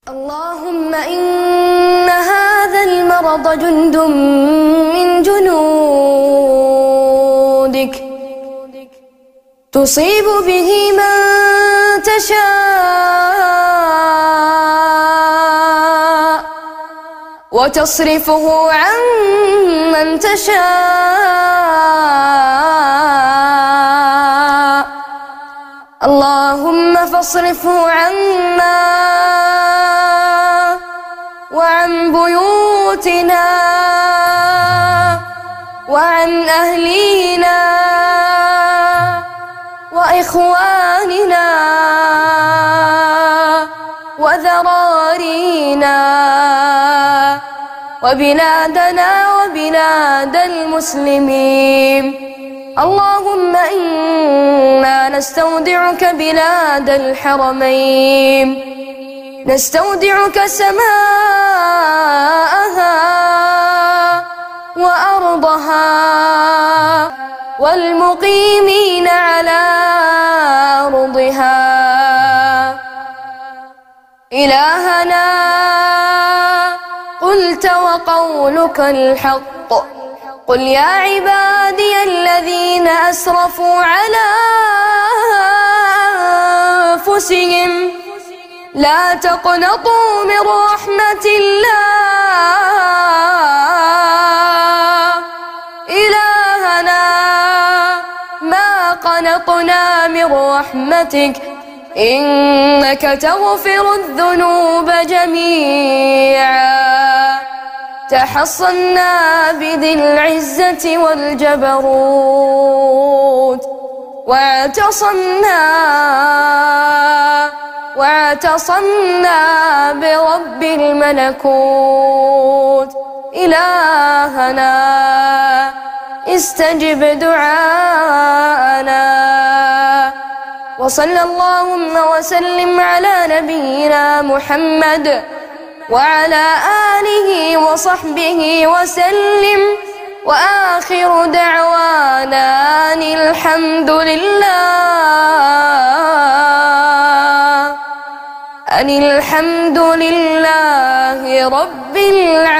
اللهم إن هذا المرض جند من جنودك تصيب به من تشاء وتصرفه عن من تشاء. اللهم فاصرفه عنا وعن بيوتنا وعن أهلينا وإخواننا وذرارينا وبلادنا وبلاد المسلمين. اللهم إنا نستودعك بلاد الحرمين، نستودعك سماءها وأرضها والمقيمين على أرضها. إلهنا قلت وقولك الحق، قل يا عبادي الذين أسرفوا على أنفسهم لا تقنطوا من رحمة الله. إلهنا ما قنطنا من رحمتك، إنك تغفر الذنوب جميعا. تحصنا بذي العزة والجبروت واعتصمنا برب الملكوت. إلهنا استجب دعاءنا. وصلى اللهم وسلم على نبينا محمد وعلى آله وصحبه وسلم. وآخر دعوانا أن الحمد لله رب العالمين.